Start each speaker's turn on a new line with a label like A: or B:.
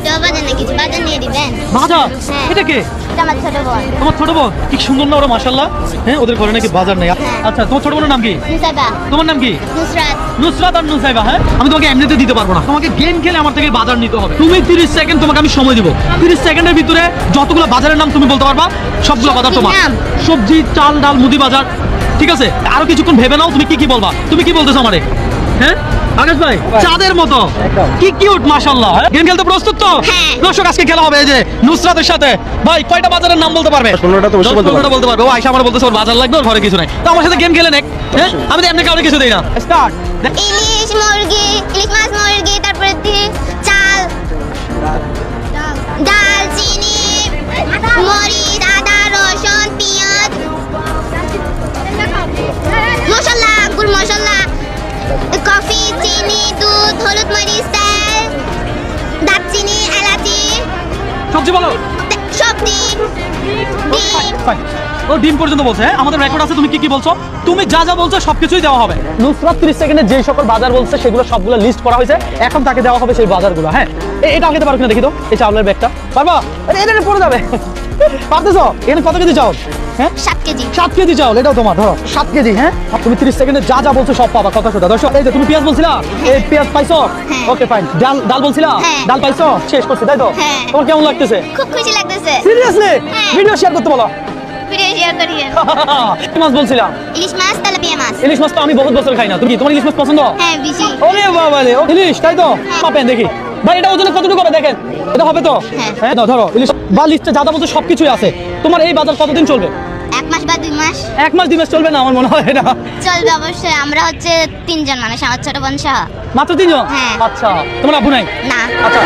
A: একটাও বাজার না কিছু বাজার নিয়ে দিবেন।
B: বাজার?
A: হ্যাঁ।
B: এটা কে?
A: এটা আমার ছোট বোন।
B: তোমার ছোট বোন? কি সুন্দর না ওরা, মাশাআল্লাহ। হ্যাঁ, ওদের ঘরে নাকি বাজার নেই।
A: হ্যাঁ।
B: আচ্ছা, তোমার ছোট বোনের নাম কি?
A: নুসাইবা।
B: তোমার নাম কি?
A: নুসরাত।
B: নুসরাত আর নুসাইবা। হ্যাঁ, আমি তোমাকে এমনিতে দিতে পারবো না, তোমাকে গেম খেলে আমার থেকে বাজার নিতে হবে। তুমি 30 সেকেন্ড তোমাকে আমি সময় দিব। 30 সেকেন্ডের ভিতরে যতগুলো বাজারের নাম তুমি বলতে পারবা সবগুলো বাজার তোমার।
A: নাম?
B: সবজি, চাল, ডাল, মুদি বাজার। ঠিক আছে, আরো কিছুক্ষণ ভেবে নাও তুমি কি কি বলবা। তুমি কি বলতেছো আমারে? হ্যাঁ আকাশ ভাই, চাঁদের মতো কি কিউট, মাশাআল্লাহ। গেম খেলতে প্রস্তুত তো?
A: হ্যাঁ।
B: দর্শক, আজকে খেলা হবে এই যে নুসরাতের সাথে। ভাই, কয়টা বাজারের নাম বলতে পারবে?
C: 15টা তো অবশ্যই বলতে পারবো।
B: 15টা বলতে পারবে। ও আয়শা আমার বলতেছে ওর বাজার লাগবে, ওর ঘরে কিছু নাই। তো আমার সাথে গেম খেলে নেক। হ্যাঁ, আমি তো এমনি কাউকে কিছু দেই না। স্টার্ট।
A: ইলিশ মুরগি, ইলিশ মাছ মুরগি, তারপরে চাল, ডাল, চিনি, মরিচ, আদা, রসুন, পেঁয়াজ, মশলা, গুড় মশলা, কফি, চিনি, দুধ, হলুদ, মরিচ, তেল, দারচিনি, এলাচি,
B: সবজি বলো।
A: সবজি, ডিম।
B: Fine. ও ডিম পর্যন্ত বলছে। হ্যাঁ, আমাদের রেকর্ড আছে তুমি কি কি বলছো। তুমি যা যা বলছো সবকিছুই দেওয়া হবে। নুসরাত 30 সেকেন্ডে যে সকল বাজার বলছে সেগুলো সবগুলো লিস্ট করা হয়েছে। এখন তাকে দেওয়া হবে সেই বাজারগুলো। হ্যাঁ, এটা আনতে পারো কিনা দেখি তো। এই চাউলের ব্যাগটা পারবা? এটা পড়ে যাবে। পারতেছো? এখানে কত কেজি চাউল? হ্যাঁ,
A: 7 কেজি।
B: 7 কেজি চাউল, এটাও তোমার। ধরো 7 কেজি। হ্যাঁ, তুমি 30 সেকেন্ডে যা যা বলছো সব পাবা, কথা শোনা। দর্শক, এই যে তুমি পেঁয়াজ বলছিলা, এই পেঁয়াজ পাইছো?
A: হ্যাঁ।
B: ওকে, ফাইন। ডাল বলছিলা,
A: হ্যাঁ।
B: ডাল পাইছো? শেষ করছি, তাই তো?
A: হ্যাঁ।
B: তোমার কেমন লাগতেছে?
A: খুব খুশি লাগতেছে।
B: সিরিয়াসলি?
A: হ্যাঁ।
B: ভিডিও শেয়ার করতে বলো।
A: ভিডিও শেয়ার করিয়েন।
B: কি মাছ বলছিলাম?
A: ইলিশ মাছ, তেলাপিয়া মাছ।
B: ইলিশ মাছ তো আমি বহুত বছর খাই না। তুমি কি, তোমার ইলিশ মাছ পছন্দ?
A: হ্যাঁ, বেশি।
B: ওরে বাবা রে, ও ইলিশ, তাই তো?
A: হ্যাঁ।
B: মাপেন দেখি। ভাই, এটা ওজনে কতটুকু হবে দেখেন। এটা হবে তো?
A: হ্যাঁ।
B: হ্যাঁ, নাও ধরো ইলিশ। বা লিস্টে যা যা বলছো সবকিছুই আছে। তোমার এই বাজার কতদিন চলবে?
A: 1 মাস বা 2 মাস
B: 1 মাস 2 মাস চলবে না, আমার মনে হয় না।
A: চলবে অবশ্যই। আমরা হচ্ছে 3 জন মানুষ, আমার ছোট বোন সহ।
B: মাত্র 3 জন?
A: হ্যাঁ।
B: আচ্ছা, তোমার আব্বু নাই?
A: না।
B: আচ্ছা,